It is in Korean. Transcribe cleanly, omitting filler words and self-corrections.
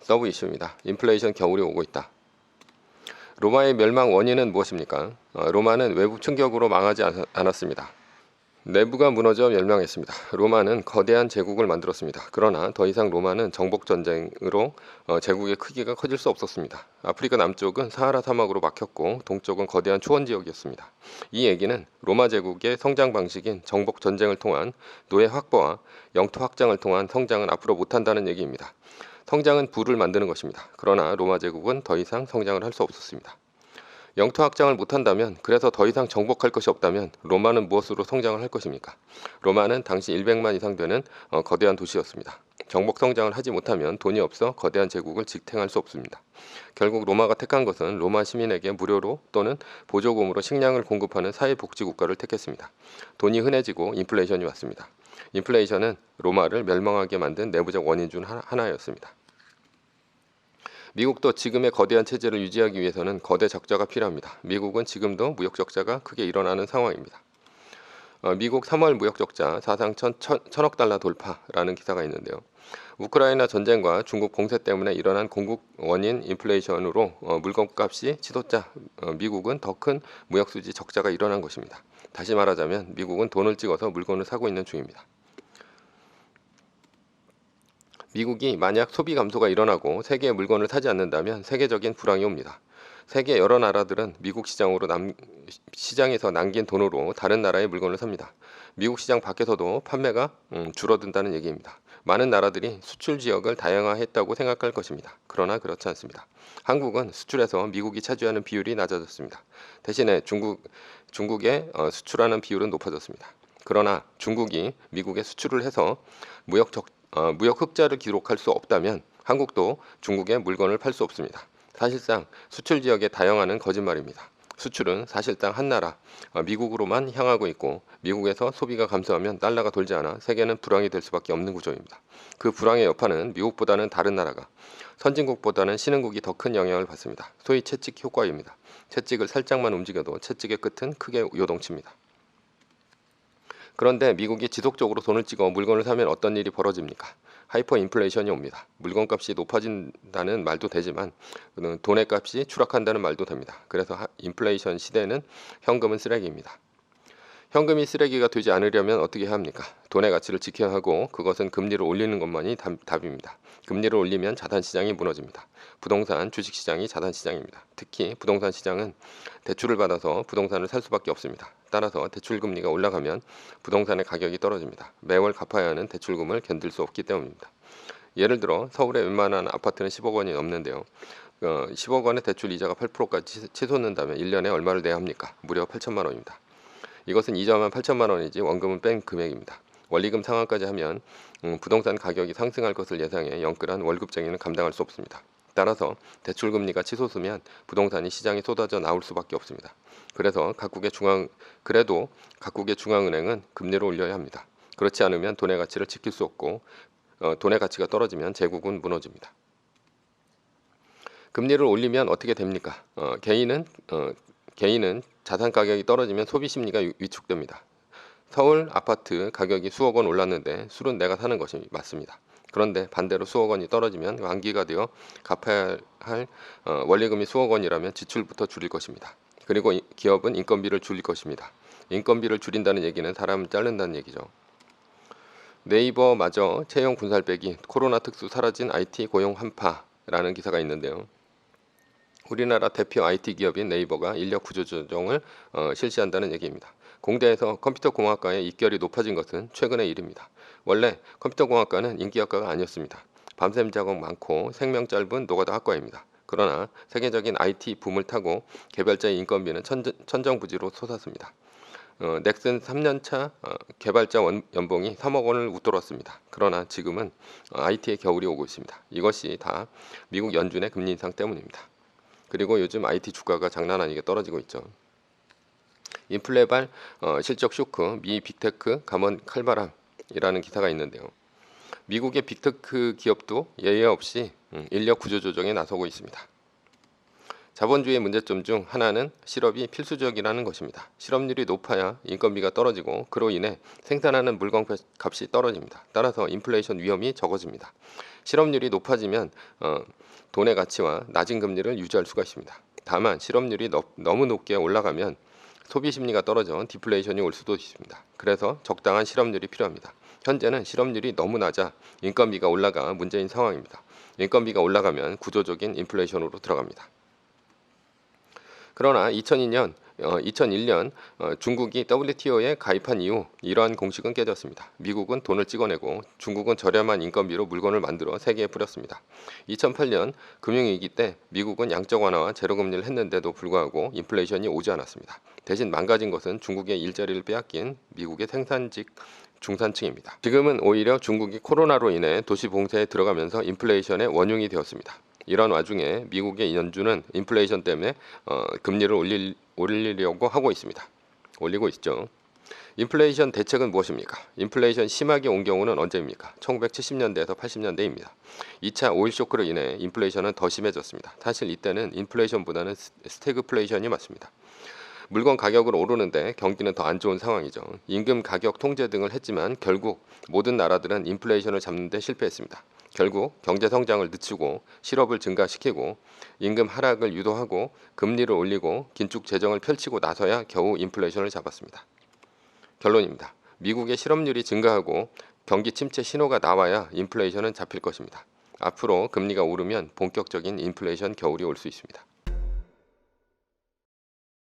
서브 이슈입니다. 인플레이션 겨울이 오고 있다. 로마의 멸망 원인은 무엇입니까? 로마는 외부 충격으로 망하지 않았습니다. 내부가 무너져 멸망했습니다. 로마는 거대한 제국을 만들었습니다. 그러나 더 이상 로마는 정복 전쟁으로 제국의 크기가 커질 수 없었습니다. 아프리카 남쪽은 사하라 사막으로 막혔고 동쪽은 거대한 초원 지역이었습니다. 이 얘기는 로마 제국의 성장 방식인 정복 전쟁을 통한 노예 확보와 영토 확장을 통한 성장은 앞으로 못한다는 얘기입니다. 성장은 부를 만드는 것입니다. 그러나 로마 제국은 더 이상 성장을 할 수 없었습니다. 영토 확장을 못한다면, 그래서 더 이상 정복할 것이 없다면 로마는 무엇으로 성장을 할 것입니까? 로마는 당시 100만 이상 되는 거대한 도시였습니다. 정복 성장을 하지 못하면 돈이 없어 거대한 제국을 지탱할 수 없습니다. 결국 로마가 택한 것은 로마 시민에게 무료로 또는 보조금으로 식량을 공급하는 사회복지국가를 택했습니다. 돈이 흔해지고 인플레이션이 왔습니다. 인플레이션은 로마를 멸망하게 만든 내부적 원인 중 하나였습니다. 미국도 지금의 거대한 체제를 유지하기 위해서는 거대 적자가 필요합니다. 미국은 지금도 무역 적자가 크게 일어나는 상황입니다. 미국 3월 무역 적자 사상 천억 달러 돌파라는 기사가 있는데요. 우크라이나 전쟁과 중국 공세 때문에 일어난 공급 원인 인플레이션으로 물건값이 치솟자 미국은 더 큰 무역 수지 적자가 일어난 것입니다. 다시 말하자면 미국은 돈을 찍어서 물건을 사고 있는 중입니다. 미국이 만약 소비 감소가 일어나고 세계의 물건을 사지 않는다면 세계적인 불황이 옵니다. 세계 여러 나라들은 미국 시장에서 남긴 돈으로 다른 나라의 물건을 삽니다. 미국 시장 밖에서도 판매가 줄어든다는 얘기입니다. 많은 나라들이 수출 지역을 다양화했다고 생각할 것입니다. 그러나 그렇지 않습니다. 한국은 수출에서 미국이 차지하는 비율이 낮아졌습니다. 대신에 중국의 수출하는 비율은 높아졌습니다. 그러나 중국이 미국에 수출을 해서 무역 흑자를 기록할 수 없다면 한국도 중국에 물건을 팔 수 없습니다. 사실상 수출 지역의 다양화는 거짓말입니다. 수출은 사실상 한 나라, 미국으로만 향하고 있고 미국에서 소비가 감소하면 달러가 돌지 않아 세계는 불황이 될 수밖에 없는 구조입니다. 그 불황의 여파는 미국보다는 다른 나라가, 선진국보다는 신흥국이 더 큰 영향을 받습니다. 소위 채찍 효과입니다. 채찍을 살짝만 움직여도 채찍의 끝은 크게 요동칩니다. 그런데 미국이 지속적으로 돈을 찍어 물건을 사면 어떤 일이 벌어집니까? 하이퍼 인플레이션이 옵니다. 물건값이 높아진다는 말도 되지만 돈의 값이 추락한다는 말도 됩니다. 그래서 인플레이션 시대에는 현금은 쓰레기입니다. 현금이 쓰레기가 되지 않으려면 어떻게 해야 합니까? 돈의 가치를 지켜야 하고 그것은 금리를 올리는 것만이 답입니다. 금리를 올리면 자산시장이 무너집니다. 부동산, 주식시장이 자산시장입니다. 특히 부동산 시장은 대출을 받아서 부동산을 살 수밖에 없습니다. 따라서 대출금리가 올라가면 부동산의 가격이 떨어집니다. 매월 갚아야 하는 대출금을 견딜 수 없기 때문입니다. 예를 들어 서울의 웬만한 아파트는 10억 원이 넘는데요. 10억 원의 대출 이자가 8%까지 치솟는다면 1년에 얼마를 내야 합니까? 무려 8천만 원입니다. 이것은 이자만 8천만 원이지 원금은 뺀 금액입니다. 원리금 상환까지 하면 부동산 가격이 상승할 것을 예상해 영끌한 월급쟁이는 감당할 수 없습니다. 따라서 대출금리가 치솟으면 부동산이 시장에 쏟아져 나올 수밖에 없습니다. 그래도 각국의 중앙은행은 금리를 올려야 합니다. 그렇지 않으면 돈의 가치를 지킬 수 없고 돈의 가치가 떨어지면 제국은 무너집니다. 금리를 올리면 어떻게 됩니까? 개인은 자산 가격이 떨어지면 소비 심리가 위축됩니다. 서울 아파트 가격이 수억 원 올랐는데 술은 내가 사는 것이 맞습니다. 그런데 반대로 수억 원이 떨어지면 만기가 되어 갚아야 할 원리금이 수억 원이라면 지출부터 줄일 것입니다. 그리고 기업은 인건비를 줄일 것입니다. 인건비를 줄인다는 얘기는 사람을 자른다는 얘기죠. 네이버마저 채용 군살 빼기, 코로나 특수 사라진 IT 고용 한파라는 기사가 있는데요. 우리나라 대표 IT 기업인 네이버가 인력 구조조정을 실시한다는 얘기입니다. 공대에서 컴퓨터공학과의 입결이 높아진 것은 최근의 일입니다. 원래 컴퓨터공학과는 인기학과가 아니었습니다. 밤샘 작업 많고 생명 짧은 노가다 학과입니다. 그러나 세계적인 IT 붐을 타고 개발자의 인건비는 천정부지로 솟았습니다. 넥슨 3년차 개발자 연봉이 3억 원을 웃돌았습니다. 그러나 지금은 IT의 겨울이 오고 있습니다. 이것이 다 미국 연준의 금리 인상 때문입니다. 그리고 요즘 IT 주가가 장난 아니게 떨어지고 있죠. 인플레발 실적 쇼크, 미 빅테크 감원 칼바람이라는 기사가 있는데요. 미국의 빅테크 기업도 예외 없이 인력 구조 조정에 나서고 있습니다. 자본주의의 문제점 중 하나는 실업이 필수적이라는 것입니다. 실업률이 높아야 인건비가 떨어지고 그로 인해 생산하는 물건 값이 떨어집니다. 따라서 인플레이션 위험이 적어집니다. 실업률이 높아지면 돈의 가치와 낮은 금리를 유지할 수가 있습니다. 다만 실업률이 너무 높게 올라가면 소비 심리가 떨어져 디플레이션이 올 수도 있습니다. 그래서 적당한 실업률이 필요합니다. 현재는 실업률이 너무 낮아 인건비가 올라가 문제인 상황입니다. 인건비가 올라가면 구조적인 인플레이션으로 들어갑니다. 그러나 2001년 중국이 WTO에 가입한 이후 이러한 공식은 깨졌습니다. 미국은 돈을 찍어내고 중국은 저렴한 인건비로 물건을 만들어 세계에 뿌렸습니다. 2008년 금융위기 때 미국은 양적 완화와 제로금리를 했는데도 불구하고 인플레이션이 오지 않았습니다. 대신 망가진 것은 중국의 일자리를 빼앗긴 미국의 생산직 중산층입니다. 지금은 오히려 중국이 코로나로 인해 도시 봉쇄에 들어가면서 인플레이션의 원흉이 되었습니다. 이런 와중에 미국의 연준은 인플레이션 때문에 금리를 올리려고 하고 있습니다. 올리고 있죠. 인플레이션 대책은 무엇입니까? 인플레이션 심하게 온 경우는 언제입니까? 1970년대에서 80년대입니다. 2차 오일 쇼크로 인해 인플레이션은 더 심해졌습니다. 사실 이때는 인플레이션보다는 스태그플레이션이 맞습니다. 물건 가격은 오르는데 경기는 더 안 좋은 상황이죠. 임금 가격 통제 등을 했지만 결국 모든 나라들은 인플레이션을 잡는 데 실패했습니다. 결국 경제 성장을 늦추고 실업을 증가시키고 임금 하락을 유도하고 금리를 올리고 긴축 재정을 펼치고 나서야 겨우 인플레이션을 잡았습니다. 결론입니다. 미국의 실업률이 증가하고 경기 침체 신호가 나와야 인플레이션은 잡힐 것입니다. 앞으로 금리가 오르면 본격적인 인플레이션 겨울이 올 수 있습니다.